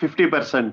50%।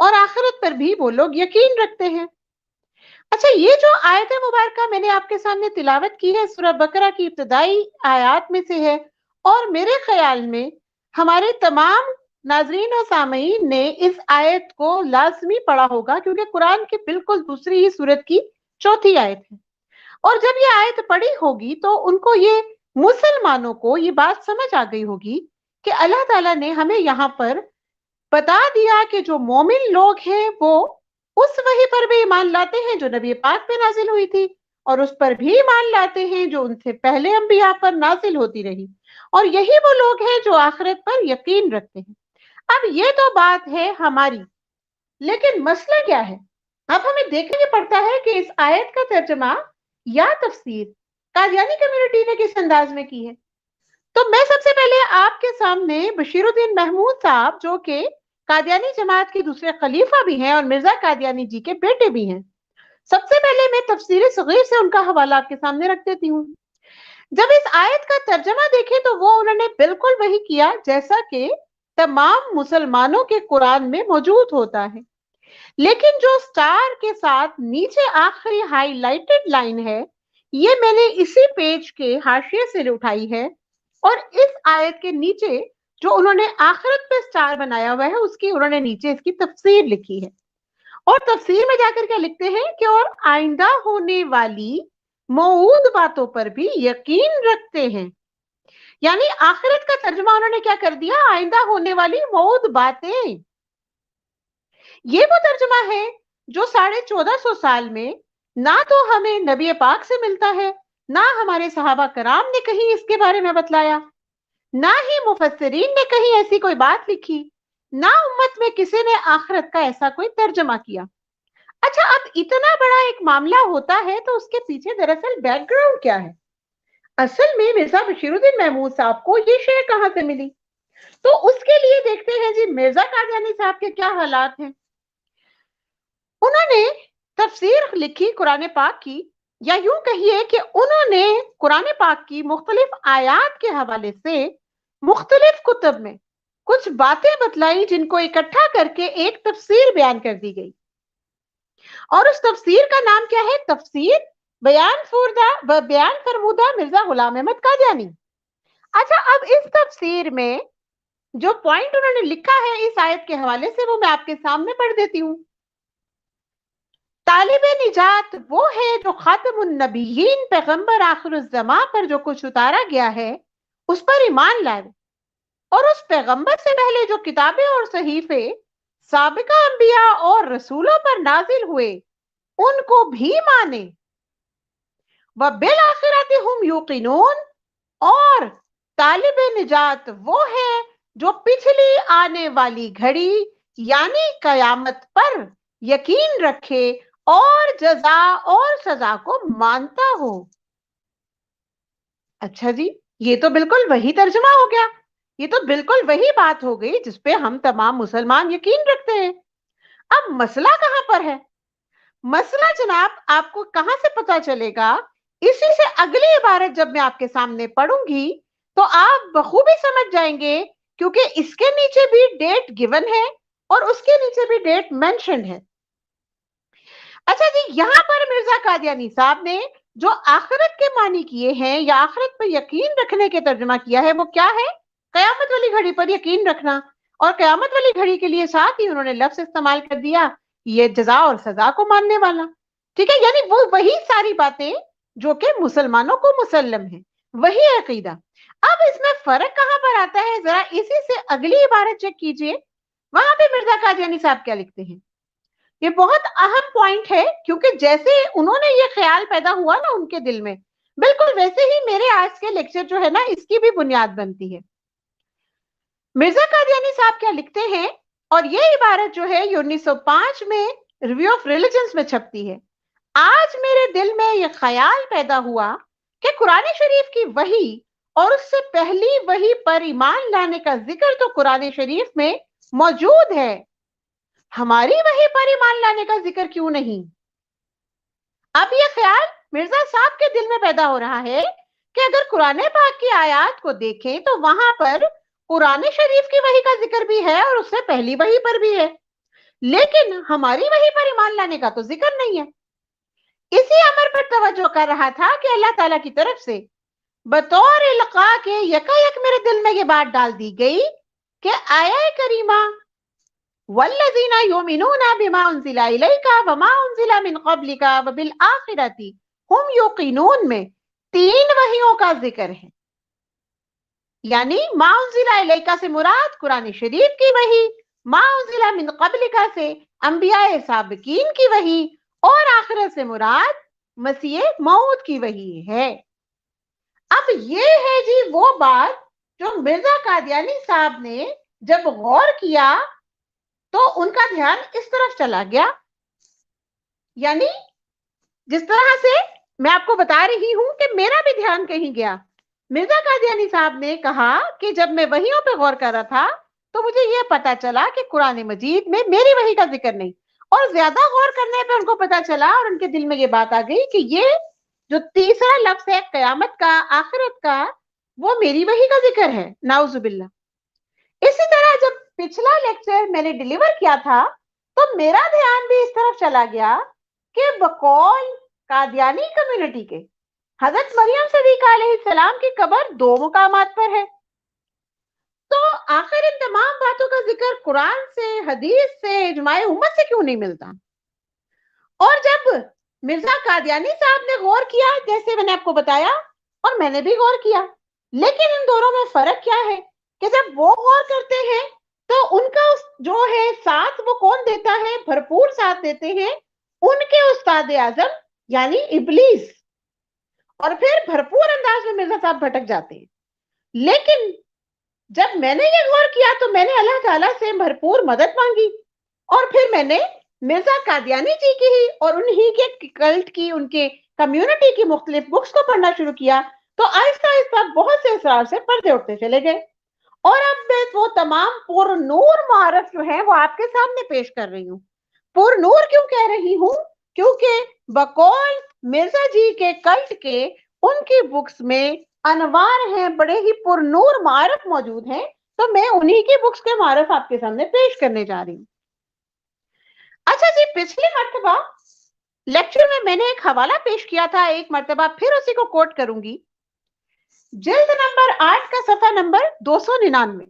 اور آخرت پر بھی وہ لوگ یقین رکھتے ہیں۔ اچھا، یہ جو آیت مبارکہ میں نے آپ کے سامنے تلاوت کی ہے سورہ بقرہ کی ابتدائی آیات میں سے ہے، اور میرے خیال میں ہمارے تمام ناظرین و سامعین نے اس آیت کو لازمی پڑھا ہوگا، کیونکہ قرآن کی بالکل دوسری ہی سورت کی چوتھی آیت ہے۔ اور جب یہ آیت پڑھی ہوگی تو ان کو یہ مسلمانوں کو یہ بات سمجھ آ گئی ہوگی کہ اللہ تعالیٰ نے ہمیں یہاں پر بتا دیا کہ جو مومن لوگ ہیں وہ اس وحی پر بھی ایمان لاتے ہیں جو نبی پاک پہ نازل ہوئی تھی، اور اس پر بھی ایمان لاتے ہیں جو ان سے پہلے انبیاء پر نازل ہوتی رہی، اور یہی وہ لوگ ہیں جو آخرت پر یقین رکھتے ہیں۔ اب یہ تو بات ہے ہماری، لیکن مسئلہ کیا ہے؟ اب ہمیں دیکھنا پڑتا ہے کہ اس آیت کا ترجمہ یا تفسیر قادیانی کمیونٹی نے کس انداز میں کی ہے۔ تو میں سب سے پہلے آپ کے سامنے بشیر الدین محمود صاحب، جو کہ قادیانی جماعت کے دوسرے خلیفہ بھی ہیں اور مرزا قادیانی جی کے بیٹے بھی ہیں، سب سے پہلے میں تفسیر صغیر سے ان کا حوالہ آپ کے سامنے رکھ دیتی ہوں۔ جب اس آیت کا ترجمہ دیکھیں تو وہ انہوں نے بالکل وہی کیا جیسا کہ تمام مسلمانوں کے قرآن میں موجود ہوتا ہے، لیکن جو سٹار کے ساتھ نیچے آخری ہائی لائٹڈ لائن ہے، یہ میں نے اسی پیج کے حاشیے سے اٹھائی ہے، اور اس آیت کے نیچے جو انہوں نے آخرت پہ سٹار بنایا ہوا ہے اس کی انہوں نے نیچے اس کی تفسیر لکھی ہے، اور تفسیر میں جا کر کیا لکھتے ہیں کہ اور آئندہ ہونے والی موعود باتوں پر بھی یقین رکھتے ہیں۔ یعنی آخرت کا ترجمہ انہوں نے کیا کر دیا؟ آئندہ ہونے والی موعود باتیں۔ یہ وہ ترجمہ ہے جو 1450 سال میں نہ تو ہمیں نبی پاک سے ملتا ہے، نہ ہمارے صحابہ کرام نے کہیں اس کے بارے میں بتلایا، نہ ہی مفسرین نے کہیں ایسی کوئی بات لکھی، نہ امت میں کسی نے آخرت کا ایسا کوئی ترجمہ کیا۔ اچھا، اب اتنا بڑا ایک معاملہ ہوتا ہے تو اس کے پیچھے دراصل بیک گراؤنڈ کیا ہے؟ اصل میں مرزا بشیر الدین محمود صاحب کو یہ شے کہاں سے ملی؟ تو اس کے لیے دیکھتے ہیں جی مرزا قادیانی صاحب کے کیا حالات ہیں۔ انہوں نے تفسیر لکھی قرآن پاک کی، یا یوں کہیے کہ انہوں نے قرآن پاک کی مختلف آیات کے حوالے سے مختلف کتب میں کچھ باتیں بتلائی جن کو اکٹھا کر کے ایک تفسیر بیان کر دی گئی، اور اس تفسیر کا نام کیا ہے؟ تفسیر بیان فرمودہ مرزا غلام احمد قادیانی۔ اچھا، اب اس تفسیر میں جو پوائنٹ انہوں نے لکھا ہے اس آیت کے حوالے سے وہ میں آپ کے سامنے پڑھ دیتی ہوں۔ طالب نجات وہ ہے جو خاتم النبیین پیغمبر آخر الزماں پر جو کچھ اتارا گیا ہے اس پر ایمان لائے، اور اس پیغمبر سے پہلے جو کتابیں اور صحیفے سابقہ انبیاء اور رسولوں پر نازل ہوئے ان کو بھی مانے، وبالآخرۃ ہم یوقنون، اور طالب نجات وہ ہے جو پچھلی آنے والی گھڑی یعنی قیامت پر یقین رکھے اور جزا اور سزا کو مانتا ہو۔ اچھا جی، یہ تو بالکل وہی ترجمہ ہو گیا، یہ تو بالکل وہی بات ہو گئی جس پہ ہم تمام مسلمان یقین رکھتے ہیں۔ اب مسئلہ کہاں پر ہے؟ مسئلہ جناب آپ کو کہاں سے پتا چلے گا؟ اسی سے اگلی عبارت جب میں آپ کے سامنے پڑھوں گی تو آپ بخوبی سمجھ جائیں گے، کیونکہ اس کے نیچے بھی ڈیٹ گیون ہے اور اس کے نیچے بھی ڈیٹ مینشنڈ ہے۔ اچھا جی، یہاں پر مرزا قادیانی صاحب نے جو آخرت کے معنی کیے ہیں یا آخرت پر یقین رکھنے کے ترجمہ کیا ہے وہ کیا ہے؟ قیامت والی گھڑی پر یقین رکھنا، اور قیامت والی گھڑی کے لیے ساتھ ہی انہوں نے لفظ استعمال کر دیا یہ جزا اور سزا کو ماننے والا۔ ٹھیک ہے، یعنی وہ وہی ساری باتیں جو کہ مسلمانوں کو مسلم ہیں، وہی عقیدہ۔ اب اس میں فرق کہاں پر آتا ہے؟ ذرا اسی سے اگلی عبارت چیک کیجئے، وہاں پہ مرزا قادیانی صاحب کیا لکھتے ہیں۔ یہ بہت اہم پوائنٹ ہے، کیونکہ جیسے انہوں نے یہ خیال پیدا ہوا نا ان کے دل میں، بالکل ویسے ہی میرے آج کے لیکچر جو ہے نا اس کی بھی بنیاد بنتی ہے۔ مرزا قادیانی صاحب کیا لکھتے ہیں، اور یہ عبارت جو ہے 1905 میں ریویو آف ریلیجنز میں چھپتی ہے۔ آج میرے دل میں یہ خیال پیدا ہوا کہ قرآن شریف کی وحی اور اس سے پہلی وحی پر ایمان لانے کا ذکر تو قرآن شریف میں موجود ہے، ہماری وحی پر ایمان لانے کا ذکر کیوں نہیں؟ اب یہ خیال مرزا صاحب کے دل میں پیدا ہو رہا ہے کہ اگر قرآن پاک کی آیات کو دیکھیں تو وہاں پر قرآن شریف کی وحی کا ذکر بھی ہے اور اس سے پہلی وحی پر بھی ہے، لیکن ہماری وحی پر ایمان لانے کا تو ذکر نہیں ہے. اسی امر پر توجہ کر رہا تھا کہ اللہ تعالیٰ کی طرف سے بطور القاء کے یکایک میرے دل میں یہ بات ڈال دی گئی کہ آیا کریمہ والذین یؤمنون بما انزل الیک وما انزل من قبلک وبالآخرۃ ہم یوقنون میں 3 وحیوں کا ذکر ہے. یعنی ما انزل الیک سے مراد قرآن شریف کی وحی، ما انزل من قبلک سے انبیاء سابقین کی وحی، اور آخرت سے مراد مسیح موعود کی وحی ہے. اب یہ ہے جی وہ بات جو مرزا قادیانی صاحب نے جب غور کیا تو ان کا دھیان اس طرف چلا گیا. یعنی جس طرح سے میں آپ کو بتا رہی ہوں کہ میرا بھی دھیان کہیں گیا. مرزا قادیانی صاحب نے کہا کہ جب میں وحیوں پہ غور کر رہا تھا تو مجھے یہ پتا چلا کہ قرآن مجید میں میری وحی کا ذکر نہیں، اور زیادہ غور کرنے پہ ان کو پتا چلا اور ان کے دل میں یہ بات آ گئی کہ یہ جو تیسرا لفظ ہے قیامت کا، آخرت کا، وہ میری وحی کا ذکر ہے. نعوذ باللہ. اسی طرح جب پچھلا لیکچر میں نے ڈیلیور کیا تھا تو میرا دھیان بھی اس طرف چلا گیا کہ بقول قادیانی کمیونٹی کے حضرت مریم صدیقہ علیہ السلام کی قبر 2 مقامات پر ہے. تو آخر ان تمام باتوں کا ذکر قرآن سے، حدیث سے، اجماع امت سے کیوں نہیں ملتا؟ اور جب مرزا قادیانی صاحب نے غور کیا جیسے میں نے آپ کو بتایا، اور میں نے بھی غور کیا، لیکن ان دونوں میں فرق کیا ہے کہ جب وہ غور کرتے ہیں تو ان کا جو ہے ساتھ وہ کون دیتا ہے؟ بھرپور ساتھ دیتے ہیں ان کے استاد اعظم یعنی ابلیس، اور پھر بھرپور انداز میں مرزا صاحب بھٹک جاتے ہیں. لیکن جب میں نے یہ غور کیا تو میں نے اللہ تعالیٰ سے بھرپور مدد مانگی، اور پھر میں نے مرزا قادیانی جی کی ہی اور انہی کے کلٹ کی، ان کے کمیونٹی کی مختلف بکس کو پڑھنا شروع کیا. تو آہستہ آہستہ بہت سے اسرار سے پردے اٹھتے چلے گئے، اور اب میں وہ تمام پر نور معارف جو ہیں وہ آپ کے سامنے پیش کر رہی ہوں. پر نور کیوں کہہ رہی ہوں؟ کیونکہ بقول مرزا جی کے کلٹ کے ان کی بکس میں انوار ہیں، بڑے ہی پر نور معارف موجود ہیں، تو میں انہی کی بکس کے معارف آپ کے سامنے پیش کرنے جا رہی ہوں. اچھا جی، پچھلی مرتبہ لیکچر میں نے ایک حوالہ پیش کیا تھا، ایک مرتبہ پھر اسی کو کوٹ کروں گی. جلد نمبر 8 کا صفحہ نمبر 299.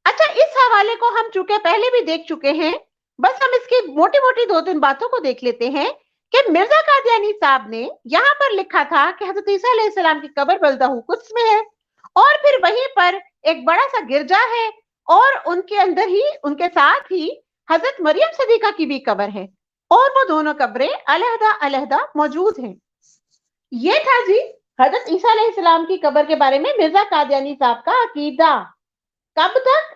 اچھا، اس حوالے کو ہم چونکہ پہلے بھی دیکھ چکے ہیں، بس ہم اس کی موٹی موٹی 2-3 باتوں کو دیکھ لیتے ہیں کہ مرزا قادیانی صاحب نے یہاں پر لکھا تھا کہ حضرت عیسیٰ علیہ السلام کی قبر بلدہ قدس میں ہے، اور پھر وہیں پر ایک بڑا سا گرجا ہے، اور ان کے اندر ہی، ان کے ساتھ ہی حضرت مریم صدیقہ کی بھی قبر ہے، اور وہ دونوں قبریں علیحدہ علیحدہ موجود ہیں. یہ تھا جی حضرت عیسیٰ علیہ السلام کی قبر کے بارے میں مرزا قادیانی صاحب کا عقیدہ. کب تک؟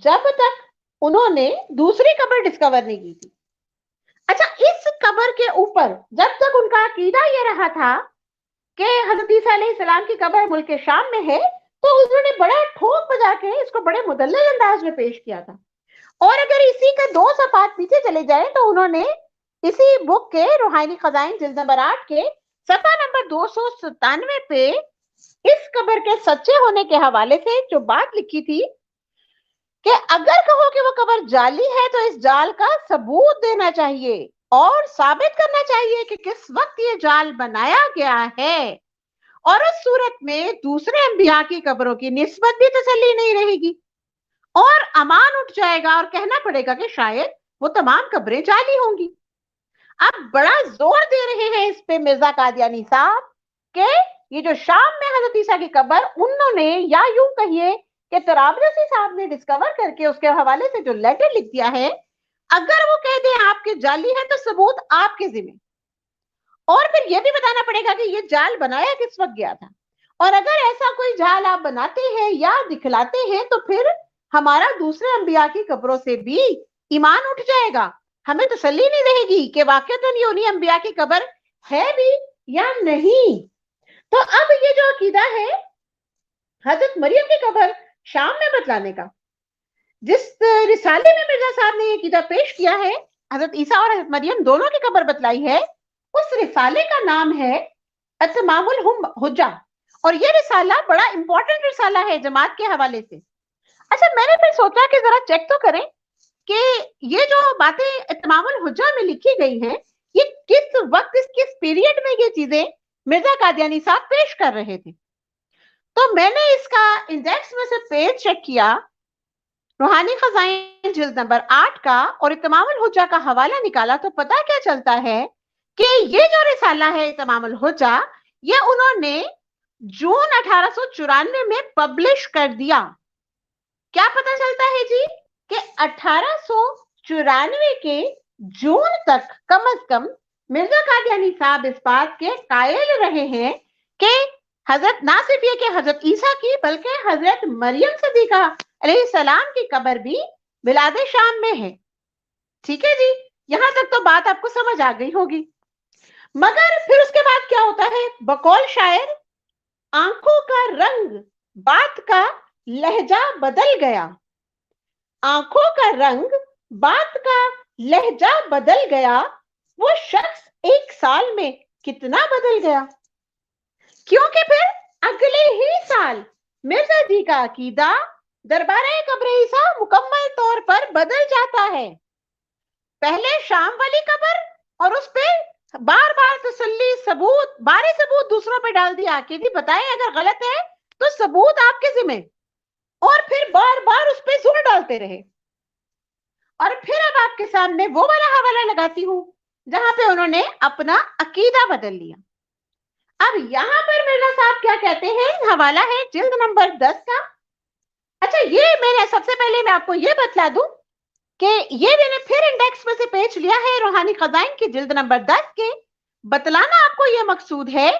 جب تک انہوں نے دوسری قبر ڈسکور نہیں کی تھی. اچھا، اس قبر کے اوپر جب تک ان کا عقیدہ یہ رہا تھا کہ حضرت عیسیٰ علیہ السلام کی قبر ملک شام میں ہے، تو انہوں نے بڑا ٹھوک بجا کے اس کو بڑے مدلل انداز میں پیش کیا تھا. اور اگر اسی کا 2 صفحات پیچھے چلے جائیں تو انہوں نے اسی بک کے روحانی خزائن جلد نمبر 8 کے صفحہ نمبر 297 پہ اس قبر کے سچے ہونے کے حوالے سے جو بات لکھی تھی کہ اگر کہو کہ وہ قبر جعلی ہے تو اس جال کا ثبوت دینا چاہیے اور ثابت کرنا چاہیے کہ کس وقت یہ جال بنایا گیا ہے، اور اس صورت میں دوسرے انبیاء کی قبروں کی نسبت بھی تسلی نہیں رہے گی، اور امان اٹھ جائے گا اور کہنا پڑے گا کہ شاید وہ تمام قبریں جعلی ہوں گی. اب بڑا زور دے رہے ہیں اس پہ مرزا قادیانی صاحب کہ یہ جو شام میں حضرت عیسیٰ کی قبر انہوں نے، یا یوں کہیے کہ طرابلسی صاحب نے ڈسکور کر کے اس کے حوالے سے جو لیٹر لکھ دیا ہے، اگر وہ کہہ دیں آپ کے جعلی ہے تو ثبوت آپ کے ذمہ، اور پھر یہ بھی بتانا پڑے گا کہ یہ جال بنایا کس وقت گیا تھا. اور اگر ایسا کوئی جال آپ بناتے ہیں یا دکھلاتے ہیں تو پھر ہمارا دوسرے انبیاء کی قبروں سے بھی ایمان اٹھ جائے گا، ہمیں تسلی نہیں رہے گی کہ واقعتاً یہ انہی انبیاء کی قبر ہے بھی یا نہیں. تو اب یہ جو عقیدہ ہے حضرت مریم کی قبر شام میں بتلانے کا، جس رسالے میں مرزا صاحب نے یہ عقیدہ پیش کیا ہے، حضرت عیسیٰ اور حضرت مریم دونوں کی قبر بتلائی ہے، اس رسالے کا نام ہے اتمام الحجہ، اور یہ رسالہ بڑا امپورٹنٹ رسالہ ہے جماعت کے حوالے سے. اچھا، میں نے پھر سوچا کہ ذرا چیک تو کریں کہ یہ جو باتیں اتمام الحجہ میں لکھی گئی ہیں یہ کس وقت کس پیریڈ میں یہ چیزیں مرزا قادیانی صاحب پیش کر رہے تھے. تو میں نے اس کا انڈیکس میں سے پیج چیک کیا, روحانی خزائن جلد نمبر 8 کا, اور اتمام الحجہ کا حوالہ نکالا تو پتہ کیا چلتا ہے کہ یہ جو رسالہ ہے اتمام الحجہ یہ انہوں نے جون 1894 میں پبلش کر دیا. کیا پتہ چلتا ہے جی کہ 1894 کے جون تک کم از کم مرزا قادیانی صاحب اس بات کے قائل رہے ہیں کہ حضرت نہ صرف یہ کہ حضرت عیسیٰ کی بلکہ حضرت مریم صدیقہ علیہ السلام کی قبر بھی بلاد شام میں ہے. ٹھیک ہے جی, یہاں تک تو بات آپ کو سمجھ آ گئی ہوگی. مگر پھر اس کے بعد کیا ہوتا ہے؟ بقول شاعر, آنکھوں کا رنگ بات کا لہجہ بدل گیا, آنکھوں کا رنگ بات کا لہجہ بدل گیا, وہ شخص 1 سال میں کتنا بدل گیا. کیونکہ پھر اگلے ہی سال مرزا جی کا عقیدہ دربارہ قبر عیسیٰ مکمل طور پر بدل جاتا ہے. پہلے شام والی قبر اور اس پہ بار بار تسلی ثبوت بارے ثبوت دوسروں پہ ڈال دیا کہ جی بتائیں اگر غلط ہے تو ثبوت آپ کے ذمہ, اور پھر بار بار اس پہ زور ڈالتے رہے. اور پھر اب آپ کے سامنے وہ والا حوالہ لگاتی ہوں جہاں پہ انہوں نے اپنا عقیدہ بدل لیا. اب یہاں پر مرزا صاحب کیا کہتے ہیں, حوالہ ہے جلد نمبر 10 کا. اچھا یہ میں نے سب سے پہلے میں آپ کو یہ بتلا دوں کہ یہ میں نے پھر انڈیکس میں سے پیج لیا ہے روحانی خزائن کی جلد نمبر 10 کے. بتلانا آپ کو یہ مقصود ہے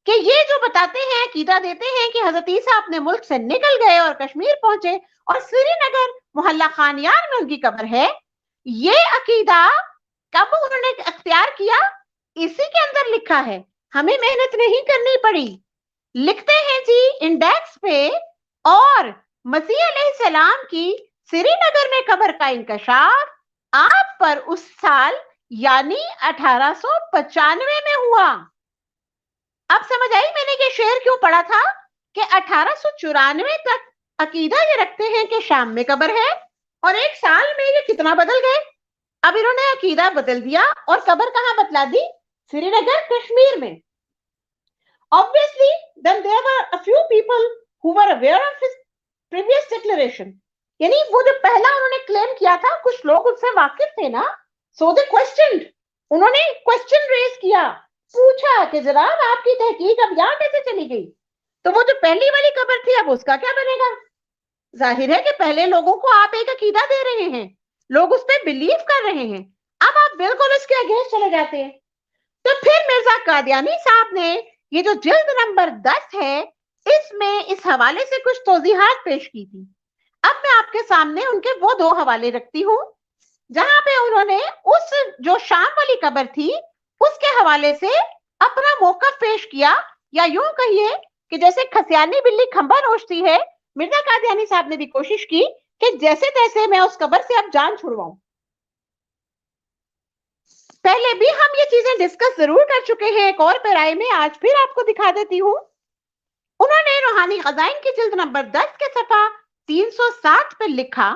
کہ یہ جو بتاتے ہیں عقیدہ دیتے ہیں کہ حضرت عیسیٰ اپنے ملک سے نکل گئے اور کشمیر پہنچے اور سری نگر محلہ خانیار میں ان کی قبر ہے, یہ عقیدہ کب انہوں نے اختیار کیا؟ اسی کے اندر لکھا ہے, ہمیں محنت نہیں کرنی پڑی. لکھتے ہیں جی انڈیکس پہ, اور مسیح علیہ السلام کی سری نگر میں قبر کا انکشاف آپ پر اس سال یعنی 1895 میں ہوا. اب سمجھ آئی میں نے یہ شعر کیوں پڑھا تھا کہ 1894 تک عقیدہ یہ رکھتے ہیں کہ شام میں قبر ہے, اور 1 سال میں یہ کتنا بدل گئے. اب انہوں نے عقیدہ بدل دیا اور قبر کہاں بتلا دی؟ سری نگر کشمیر میں. Obviously, then there were a few people who were aware of his previous declaration. یعنی وہ جو پہلا انہوں نے کلیم کیا تھا کچھ لوگ اس سے واقف تھے نا, so they questioned. انہوں نے question raise کیا, پوچھا کہ جناب آپ کی تحقیق اب یہاں کیسے چلی گئی, تو وہ جو پہلی والی قبر تھی اب اس کا کیا بنے گا؟ ظاہر ہے کہ پہلے لوگوں کو آپ ایک عقیدہ دے رہے ہیں, لوگ اس پہ بلیو کر رہے ہیں, اب آپ بالکل اس کے اگینسٹ چلے جاتے ہیں. تو پھر مرزا قادیانی صاحب نے یہ جو جلد نمبر 10 ہے اس میں اس حوالے سے کچھ توضیحات پیش کی تھی. اب میں آپ کے سامنے ان کے وہ 2 حوالے رکھتی ہوں جہاں پہ انہوں نے اس جو شام والی قبر تھی اس کے حوالے سے اپنا موقف پیش کیا, یا یوں کہیے کہ جیسے کھسیانی بلی کھمبا نوچتی ہے, مرزا قادیانی صاحب نے بھی کوشش کی کہ جیسے تیسے میں اس قبر سے اب جان چھڑواؤں. پہلے بھی ہم یہ چیزیں ڈسکس ضرور کر چکے ہیں ایک اور پیرائے میں, آج پھر آپ کو دکھا دیتی ہوں. انہوں نے روحانی خزائن کی جلد نمبر 10 کے صفحہ 307 پہ لکھا,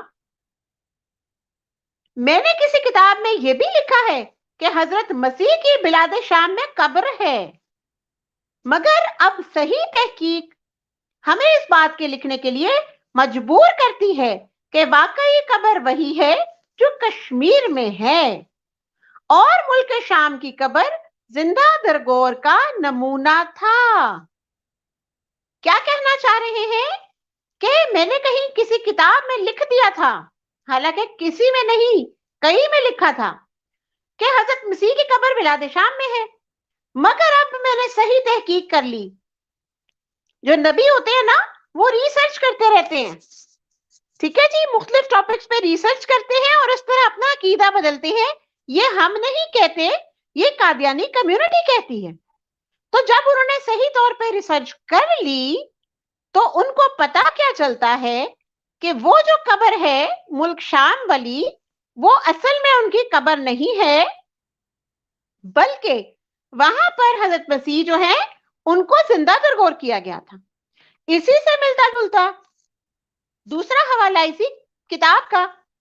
میں نے کسی کتاب میں یہ بھی لکھا ہے کہ حضرت مسیح کی بلاد شام میں قبر ہے, مگر اب صحیح تحقیق ہمیں اس بات کے لکھنے کے لیے مجبور کرتی ہے کہ واقعی قبر وہی ہے جو کشمیر میں ہے, اور ملک شام کی قبر زندہ درگور کا نمونہ تھا. کیا کہنا چاہ رہے ہیں کہ میں نے کہیں کسی کتاب میں لکھ دیا تھا, حالانکہ کسی میں نہیں کہیں میں لکھا تھا کہ حضرت مسیح کی قبر بلاد شام میں ہے, مگر اب میں نے صحیح تحقیق کر لی. جو نبی ہوتے ہیں نا وہ ریسرچ کرتے رہتے ہیں, ٹھیک ہے جی, مختلف ٹاپکس پہ ریسرچ کرتے ہیں اور اس طرح اپنا عقیدہ بدلتے ہیں. یہ ہم نہیں کہتے, یہ قادیانی کمیونٹی کہتی ہے. تو جب انہوں نے صحیح طور پہ ریسرچ کر لی تو ان کو پتا کیا چلتا ہے کہ وہ جو قبر ہے ملک شام والی وہ اصل میں ان کی قبر نہیں ہے, بلکہ وہاں پر حضرت مسیح جو ہے ان کو زندہ درگور کیا گیا تھا. اسی سے ملتا جلتا دوسرا حوالہ اسی کتاب کا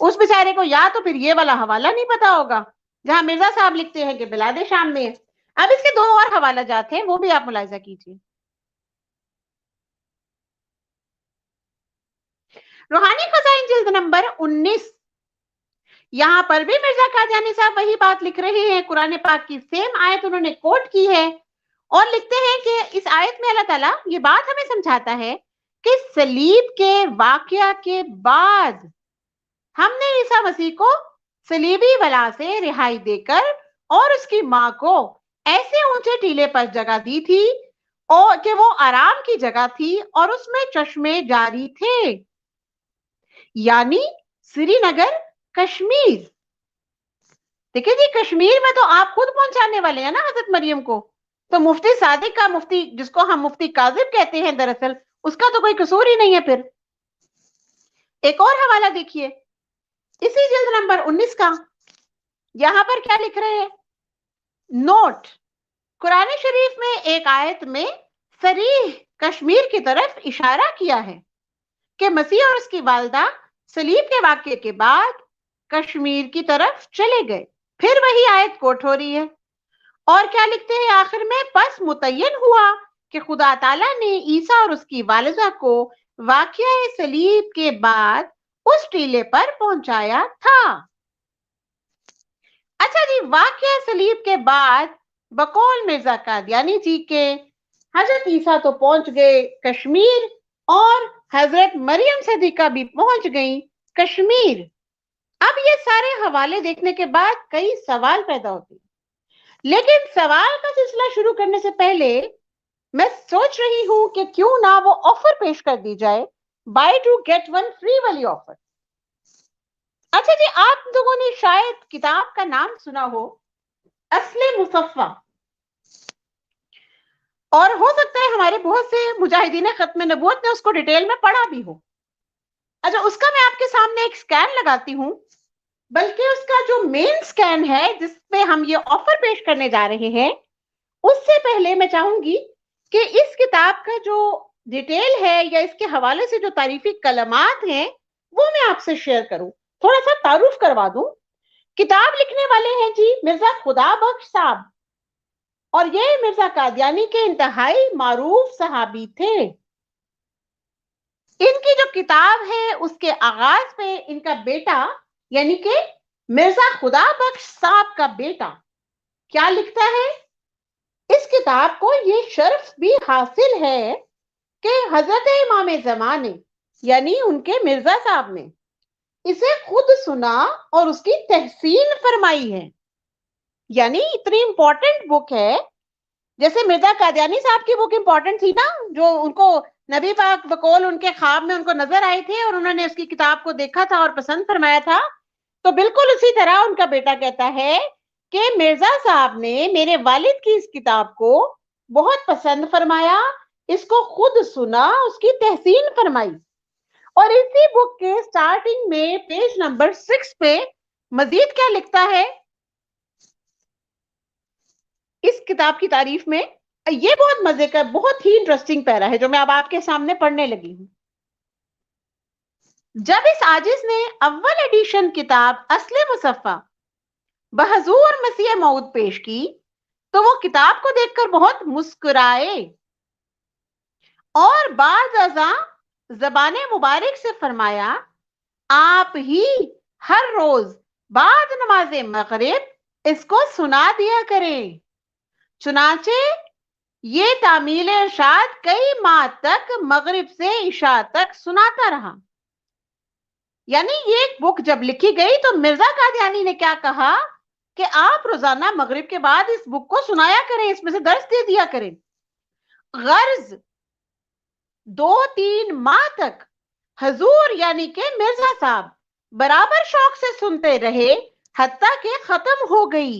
اس بیچارے کو یا تو پھر یہ والا حوالہ نہیں پتا ہوگا جہاں مرزا صاحب لکھتے ہیں کہ بلاد شام میں ہے. اب اس کے 2 اور حوالہ جات ہیں، وہ بھی آپ ملاحظہ کیجیے. روحانی خزائن جلد نمبر 19، یہاں پر بھی مرزا قادیانی صاحب وہی بات لکھ رہے ہیں. قرآن پاک کی سیم آیت انہوں نے کوٹ کی ہے اور لکھتے ہیں کہ اس آیت میں اللہ تعالیٰ یہ بات ہمیں سمجھاتا ہے کہ صلیب کے واقعہ کے بعد ہم نے عیسیٰ مسیح کو صلیبی بلا سے رہائی دے کر اور اس کی ماں کو ایسے اونچے ٹیلے پر جگہ دی تھی اور کہ وہ آرام کی جگہ تھی اور اس میں چشمے جاری تھے، یعنی سری نگر کشمیر. دیکھیں جی، کشمیر میں تو آپ خود پہنچانے والے ہیں نا حضرت مریم کو. تو مفتی صادق کا، مفتی جس کو ہم مفتی کاذب کہتے ہیں دراصل، اس کا تو کوئی قصور ہی نہیں ہے. پھر ایک اور حوالہ دیکھیے اسی جلد نمبر 19 کا. یہاں پر کیا لکھ رہے ہیں؟ نوٹ، قرآن شریف میں ایک آیت میں صریح کشمیر کی طرف اشارہ کیا ہے کہ مسیح اور اس کی والدہ صلیب کے واقعے کے بعد کشمیر کی طرف چلے گئے. پھر وہی آیت کوٹ ہو رہی ہے اور کیا لکھتے ہیں آخر میں؟ پس متعین ہوا کہ خدا تعالیٰ نے عیسیٰ اور اس کی والدہ کو واقعہ صلیب کے بعد اس ٹیلے پر پہنچایا تھا. اچھا جی، واقعہ صلیب کے بعد بقول مرزا قادیانی جی کے حضرت عیسیٰ تو پہنچ گئے کشمیر اور حضرت مریم صدیقہ بھی پہنچ گئی کشمیر. اب یہ سارے حوالے دیکھنے کے بعد کئی سوال پیدا ہوتے ہیں، لیکن سوال کا سلسلہ شروع کرنے سے پہلے میں سوچ رہی ہوں کہ کیوں نہ وہ آفر پیش کر دی جائے، بائی 2 get 1 free والی آفر. اچھا جی، آپ لوگوں نے شاید کتاب کا نام سنا ہو اصل مصفہ، اور ہو سکتا ہے ہمارے بہت سے مجاہدین ختم نبوت نے اس کو ڈیٹیل میں پڑھا بھی ہو. اچھا، اس کا میں آپ کے سامنے ایک سکین لگاتی ہوں، بلکہ اس کا جو مین سکین ہے جس پہ ہم یہ آفر پیش کرنے جا رہے ہیں، اس سے پہلے میں چاہوں گی کہ اس کتاب کا جو ڈیٹیل ہے یا اس کے حوالے سے جو تعریفی کلمات ہیں وہ میں آپ سے شیئر کروں، تھوڑا سا تعارف کروا دوں. کتاب لکھنے والے ہیں جی مرزا خدا بخش صاحب، اور یہ مرزا قادیانی کے انتہائی معروف صحابی تھے. ان کی جو کتاب ہے اس کے آغاز پہ ان کا بیٹا یعنی کہ مرزا خدا بخش صاحب کا بیٹا کیا لکھتا ہے؟ اس کتاب کو یہ شرف بھی حاصل ہے کہ حضرت امام زمانے یعنی ان کے مرزا صاحب نے اسے خود سنا اور اس کی تحسین فرمائی ہے. یعنی اتنی امپورٹنٹ بک ہے، جیسے مرزا قادیانی صاحب کی بک امپورٹنٹ تھی نا، جو ان کو نبی پاک بقول ان کے خواب میں ان کو نظر آئے تھے اور انہوں نے اس کی کتاب کو دیکھا تھا اور پسند فرمایا تھا. تو بالکل اسی طرح ان کا بیٹا کہتا ہے کہ مرزا صاحب نے میرے والد کی اس کتاب کو بہت پسند فرمایا، اس کو خود سنا، اس کی تحسین فرمائی. اور اسی بک کے سٹارٹنگ میں پیج نمبر 6 پہ مزید کیا لکھتا ہے اس کتاب کی تعریف میں؟ یہ بہت مزے کا، بہت ہی انٹرسٹنگ پیرا ہے جو میں اب آپ کے سامنے پڑھنے لگی ہوں. جب اس عاجز نے اول ایڈیشن کتاب اصل مصفہ بحضور مسیح موعود پیش کی تو وہ کتاب کو دیکھ کر بہت مسکرائے اور بعد ازاں زبان مبارک سے فرمایا، آپ ہی ہر روز بعد نماز مغرب اس کو سنا دیا کریں. چنانچہ یہ تعمیل ارشاد کئی ماہ تک مغرب سے عشاء تک سناتا رہا. یعنی یہ بک جب لکھی گئی تو مرزا قادیانی نے کیا کہا کہ آپ روزانہ مغرب کے بعد اس بک کو سنایا کریں، اس میں سے درس دے دیا کریں. غرض 2-3 ماہ تک حضور یعنی کہ مرزا صاحب برابر شوق سے سنتے رہے حتیٰ کہ ختم ہو گئی،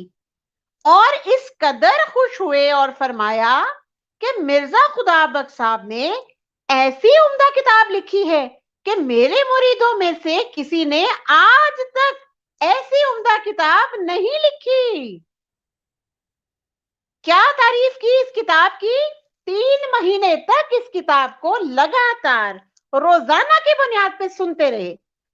اور اس قدر خوش ہوئے اور فرمایا کہ مرزا خدا بخش صاحب نے ایسی عمدہ کتاب لکھی ہے کہ میرے مریدوں میں سے کسی نے آج تک ایسی عمدہ کتاب نہیں لکھی. کیا تعریف کی اس کتاب کی؟ 3 مہینے تک اس کتاب کو لگاتار روزانہ کی بنیاد پہ سنتے رہے.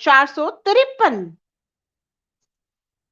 453।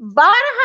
12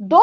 2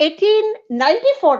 1894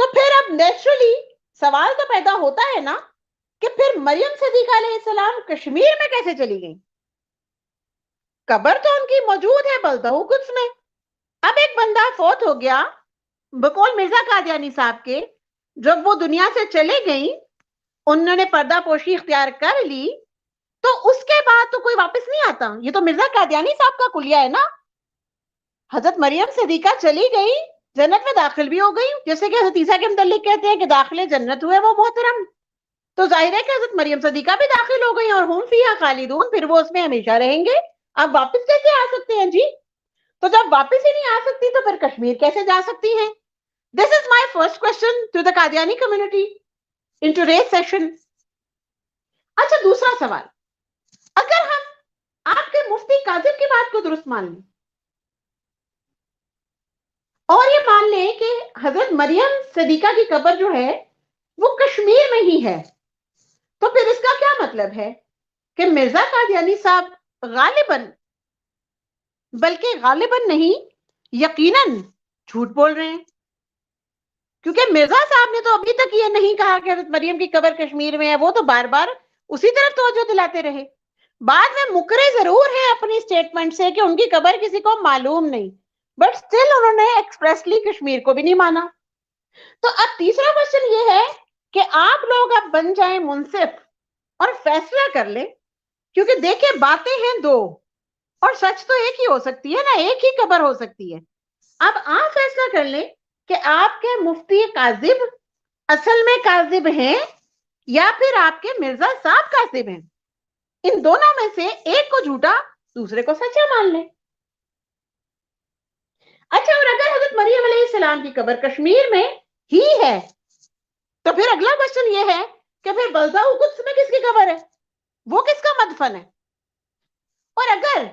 تو پھر اب نیچرلی سوال تو پیدا ہوتا ہے نا کہ پھر مریم صدیقہ علیہ السلام کشمیر میں کیسے چلی گئی؟ قبر تو ان کی موجود ہے بلدہ قدس میں. اب ایک بندہ فوت ہو گیا بقول مرزا قادیانی صاحب کے، جب وہ دنیا سے چلے گئی، انہوں نے پردہ پوشی اختیار کر لی، تو اس کے بعد تو کوئی واپس نہیں آتا. یہ تو مرزا قادیانی صاحب کا کلیہ ہے نا. حضرت مریم صدیقہ چلی گئی، جنت میں داخل بھی ہو گئی، جیسے کہ حضرت عیسیٰ کے متعلق کہتے ہیں کہ داخل جنت ہوئے وہ محترم. تو ظاہر ہے کہ حضرت مریم صدیقہ بھی داخل ہو گئی اور ہم فیہا خالدون، پھر وہ اس میں ہمیشہ رہیں گے. اب واپس کیسے آ سکتے ہیں جی؟ تو جب واپس ہی نہیں آ سکتی تو پھر کشمیر کیسے جا سکتی ہیں؟ This is my first question to the Qadiani community in today's session. اچھا دوسرا سوال، اگر ہم آپ کے مفتی کاظم کی بات کو درست مان لیں اور یہ مان لیں کہ حضرت مریم صدیقہ کی قبر جو ہے وہ کشمیر میں ہی ہے، تو پھر اس کا کیا مطلب ہے کہ مرزا قادیانی صاحب غالباً، بلکہ غالباً نہیں یقیناً جھوٹ بول رہے ہیں، کیونکہ مرزا صاحب نے تو ابھی تک یہ نہیں کہا کہ حضرت مریم کی قبر کشمیر میں ہے. وہ تو بار بار اسی طرف توجہ دلاتے رہے. بعد میں مکرے ضرور ہیں اپنی سٹیٹمنٹ سے کہ ان کی قبر کسی کو معلوم نہیں، بٹ سٹل انہوں نے ایکسپریسلی کشمیر کو بھی نہیں مانا. تو اب تیسرا کوشچن یہ ہے کہ آپ لوگ اب بن جائیں منصف اور فیصلہ کر لیں، کیونکہ دیکھیں باتیں ہیں دو اور سچ تو ایک ہی ہو سکتی ہے نا، ایک ہی قبر ہو سکتی ہے. اب آپ فیصلہ کر لیں کہ آپ کے مفتی کاذب اصل میں کاذب ہیں یا پھر آپ کے مرزا صاحب کاذب ہیں. ان دونوں میں سے ایک کو جھوٹا دوسرے کو سچا مان لیں. اچھا، اور اگر حضرت مریم علیہ السلام کی قبر کشمیر میں ہی ہے تو پھر اگلا کوشچن یہ ہے کہ پھر بلدہ قدس میں کس کی قبر ہے، وہ کس کا مدفن ہے؟ اور اگر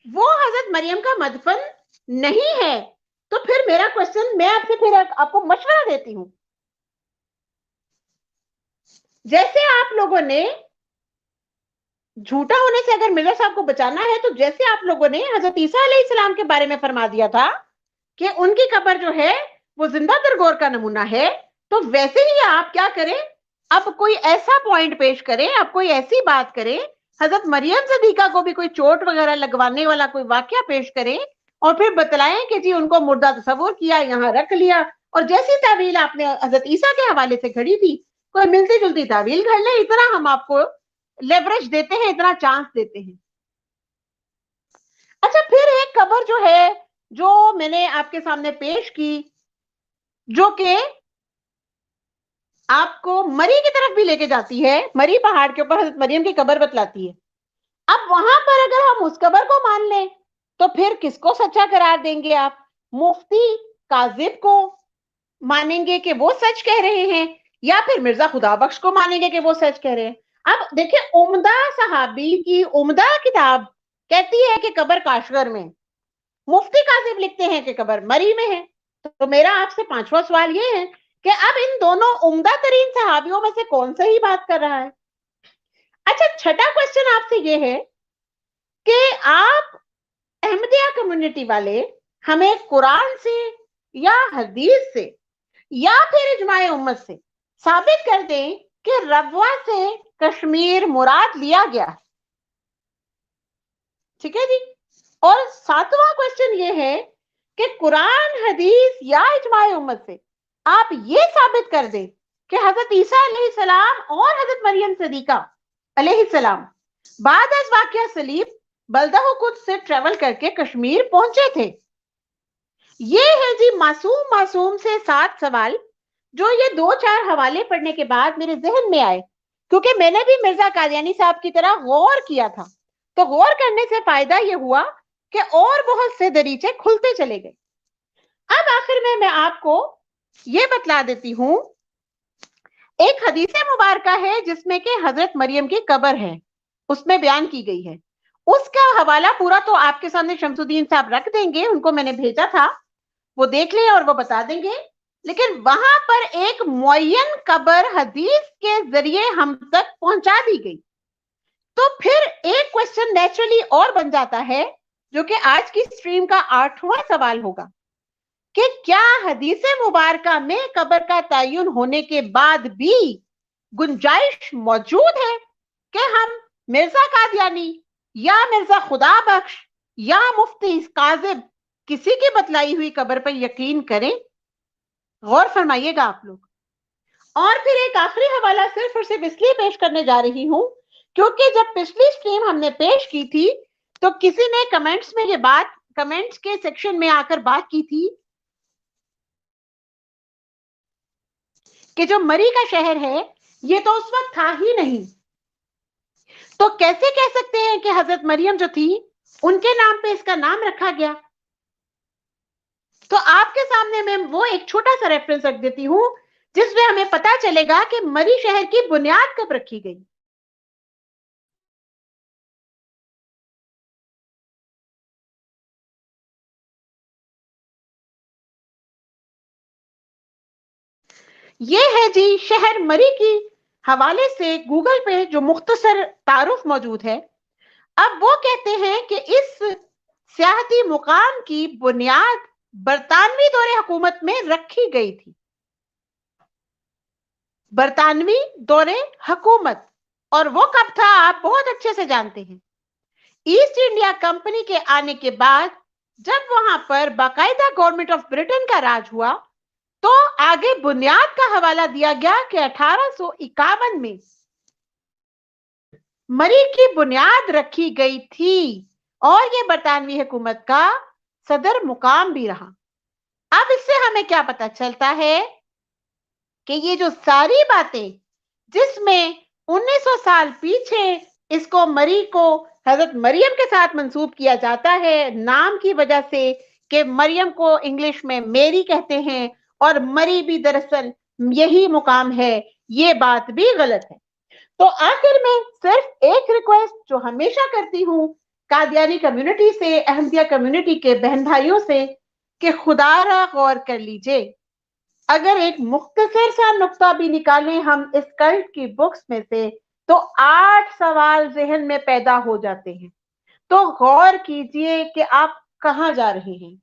وہ حضرت مریم کا مدفن نہیں ہے تو پھر میرا کوشچن، میں آپ سے پھر آپ کو مشورہ دیتی ہوں، جیسے آپ لوگوں نے جھوٹا ہونے سے اگر مرزا صاحب کو بچانا ہے تو جیسے آپ لوگوں نے حضرت عیسیٰ علیہ السلام کے بارے میں فرما دیا تھا کہ ان کی قبر جو ہے وہ زندہ درگور کا نمونہ ہے، تو ویسے ہی آپ کیا کریں، اب کوئی ایسا پوائنٹ پیش کریں، اب کوئی ایسی بات کریں، حضرت مریم صدیقہ کو بھی کوئی چوٹ وغیرہ لگوانے والا کوئی واقعہ پیش کریں اور پھر بتلائیں کہ جی ان کو مردہ تصور کیا، یہاں رکھ لیا، اور جیسی تعویل آپ نے حضرت عیسیٰ کے حوالے سے گھڑی تھی کوئی ملتی جلتی تعویل گھڑ لیں. اتنا ہم آپ کو لیوریج دیتے ہیں، اتنا چانس دیتے ہیں. اچھا، پھر ایک قبر جو ہے جو میں نے آپ کے سامنے پیش کی، جو کہ آپ کو مری کی طرف بھی لے کے جاتی ہے، مری پہاڑ کے اوپر حضرت مریم کی قبر بتلاتی ہے. اب وہاں پر اگر ہم اس قبر کو مان لیں تو پھر کس کو سچا قرار دیں گے آپ؟ مفتی کاذب کو مانیں گے کہ وہ سچ کہہ رہے ہیں یا پھر مرزا خدا بخش کو مانیں گے کہ وہ سچ کہہ رہے ہیں؟ اب دیکھیں، عمدہ صحابی کی عمدہ کتاب کہتی ہے کہ قبر کاشغر میں، مفتی کاذب لکھتے ہیں کہ قبر مری میں ہے. تو میرا آپ سے پانچواں سوال یہ ہے کہ اب ان دونوں عمدہ ترین صحابیوں میں سے کون صحیح بات کر رہا ہے؟ اچھا، چھٹا کوشچن آپ سے یہ ہے کہ آپ احمدیہ کمیونٹی والے ہمیں قرآن سے یا حدیث سے یا پھر اجماع امت سے ثابت کر دیں کہ ربوہ سے کشمیر مراد لیا گیا. ٹھیک ہے جی. اور ساتواں کوشچن یہ ہے کہ قرآن، حدیث یا اجماع امت سے آپ یہ ثابت کر دیں کہ حضرت عیسیٰ علیہ السلام اور حضرت مریم صدیقہ علیہ السلام بعد از واقعہ صلیب بلدہ قدس سے ٹریول کر کے کشمیر پہنچے تھے. یہ ہے جی معصوم سے 7 سوال جو یہ 2-4 حوالے پڑھنے کے بعد میرے ذہن میں آئے، کیونکہ میں نے بھی مرزا قادیانی صاحب کی طرح غور کیا تھا. تو غور کرنے سے فائدہ یہ ہوا کہ اور بہت سے دریچے کھلتے چلے گئے. اب آخر میں آپ کو یہ بتلا دیتی ہوں، ایک حدیث مبارکہ ہے جس میں کہ حضرت مریم کی قبر ہے، اس میں بیان کی گئی ہے. اس کا حوالہ پورا تو آپ کے سامنے شمس الدین صاحب رکھ دیں گے، ان کو میں نے بھیجا تھا، وہ دیکھ لیں اور وہ بتا دیں گے. لیکن وہاں پر ایک معین قبر حدیث کے ذریعے ہم تک پہنچا دی گئی. تو پھر ایک کوشچن نیچرلی اور بن جاتا ہے جو کہ آج کی سٹریم کا 8واں سوال ہوگا کہ کیا حدیث مبارکہ میں قبر کا تعین ہونے کے بعد بھی گنجائش موجود ہے کہ ہم مرزا قادیانی یا مرزا خدا بخش یا مفتی کاذب کسی کی بتلائی ہوئی قبر پر یقین کریں؟ غور فرمائیے گا آپ لوگ. اور پھر ایک آخری حوالہ صرف اور صرف اس لیے پیش کرنے جا رہی ہوں کیونکہ جب پچھلی سٹریم ہم نے پیش کی تھی تو کسی نے کمنٹس میں یہ بات، کمنٹس کے سیکشن میں آ کر بات کی تھی کہ جو مری کا شہر ہے یہ تو اس وقت تھا ہی نہیں، تو کیسے کہہ سکتے ہیں کہ حضرت مریم جو تھی ان کے نام پہ اس کا نام رکھا گیا؟ تو آپ کے سامنے میں وہ ایک چھوٹا سا ریفرنس رکھ دیتی ہوں جس میں ہمیں پتا چلے گا کہ مری شہر کی بنیاد کب رکھی گئی. یہ ہے جی شہر مری کی حوالے سے گوگل پہ جو مختصر تعارف موجود ہے. اب وہ کہتے ہیں کہ اس سیاحتی مقام کی بنیاد برطانوی دور حکومت میں رکھی گئی تھی. برطانوی دور حکومت، اور وہ کب تھا آپ بہت اچھے سے جانتے ہیں. ایسٹ انڈیا کمپنی کے آنے کے بعد جب وہاں پر باقاعدہ گورنمنٹ آف برٹن کا راج ہوا تو آگے بنیاد کا حوالہ دیا گیا کہ 1851 میں مری کی بنیاد رکھی گئی تھی اور یہ برطانوی حکومت کا صدر مقام بھی رہا. اب اس سے ہمیں کیا پتا چلتا ہے کہ یہ جو ساری باتیں جس میں 1900 سال پیچھے اس کو مری کو حضرت مریم کے ساتھ منسوب کیا جاتا ہے نام کی وجہ سے کہ مریم کو انگلش میں میری کہتے ہیں اور مری بھی دراصل یہی مقام ہے، یہ بات بھی غلط ہے. تو آخر میں صرف ایک ریکویسٹ جو ہمیشہ کرتی ہوں قادیانی کمیونٹی سے، احمدیہ کمیونٹی کے بہن بھائیوں سے، کہ خدا را غور کر لیجئے. اگر ایک مختصر سا نقطہ بھی نکالیں ہم اس کلٹ کی بکس میں سے تو 8 سوال ذہن میں پیدا ہو جاتے ہیں. تو غور کیجئے کہ آپ کہاں جا رہے ہیں.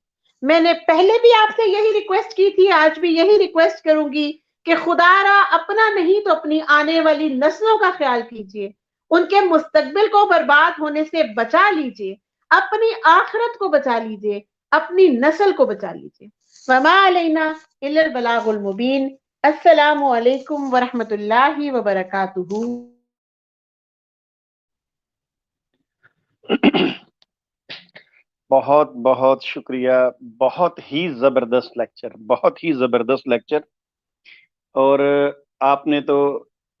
میں نے پہلے بھی آپ سے یہی ریکویسٹ کی تھی، آج بھی یہی ریکویسٹ کروں گی کہ خدا را اپنا نہیں تو اپنی آنے والی نسلوں کا خیال کیجئے، ان کے مستقبل کو برباد ہونے سے بچا لیجئے، اپنی آخرت کو بچا لیجئے، اپنی نسل کو بچا لیجئے. وما علینا الا البلاغ المبین. السلام علیکم ورحمۃ اللہ وبرکاتہ. بہت بہت شکریہ، بہت ہی زبردست لیکچر، بہت ہی زبردست لیکچر. اور آپ نے تو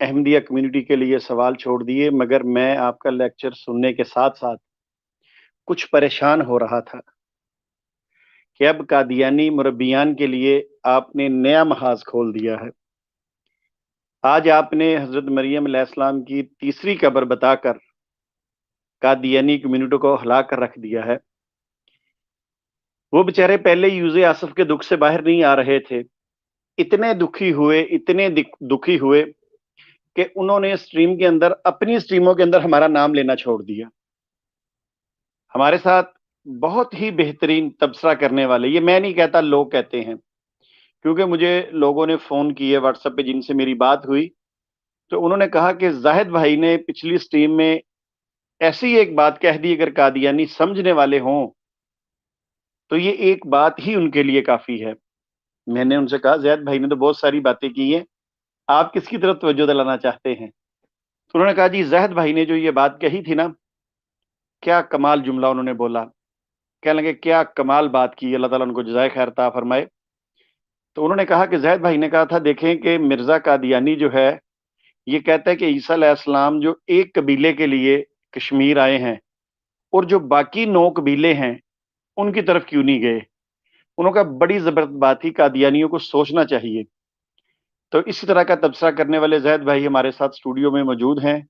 احمدیہ کمیونٹی کے لیے سوال چھوڑ دیے، مگر میں آپ کا لیکچر سننے کے ساتھ ساتھ کچھ پریشان ہو رہا تھا کہ اب قادیانی مربیان کے لیے آپ نے نیا محاذ کھول دیا ہے. آج آپ نے حضرت مریم علیہ السلام کی تیسری قبر بتا کر قادیانی کمیونٹی کو ہلا کر رکھ دیا ہے. وہ بیچارے پہلے یوز آصف کے دکھ سے باہر نہیں آ رہے تھے، اتنے دکھی ہوئے کہ انہوں نے سٹریم کے اندر، اپنی سٹریموں کے اندر ہمارا نام لینا چھوڑ دیا. ہمارے ساتھ بہت ہی بہترین تبصرہ کرنے والے، یہ میں نہیں کہتا، لوگ کہتے ہیں، کیونکہ مجھے لوگوں نے فون کیے واٹس ایپ پہ جن سے میری بات ہوئی تو انہوں نے کہا کہ زاہد بھائی نے پچھلی سٹریم میں ایسی ایک بات کہہ دی، اگر قادیانی سمجھنے والے ہوں تو یہ ایک بات ہی ان کے لیے کافی ہے. میں نے ان سے کہا زید بھائی نے تو بہت ساری باتیں کی ہیں، آپ کس کی طرف توجہ دلانا چاہتے ہیں؟ تو انہوں نے کہا جی زید بھائی نے جو یہ بات کہی تھی نا، کیا کمال جملہ انہوں نے بولا، کہنے لگے کیا کمال بات کی، اللہ تعالیٰ ان کو جزائے خیر عطا فرمائے. تو انہوں نے کہا کہ زید بھائی نے کہا تھا دیکھیں کہ مرزا قادیانی جو ہے یہ کہتا ہے کہ عیسیٰ علیہ السلام جو ایک قبیلے کے لیے کشمیر آئے ہیں اور جو باقی 9 قبیلے ہیں ان کی طرف کیوں نہیں گئے. انہوں کا بڑی زبردست بات تھی، قادیانیوں کو سوچنا چاہیے. تو اسی طرح کا تبصرہ کرنے والے زید بھائی ہمارے ساتھ اسٹوڈیو میں موجود ہیں.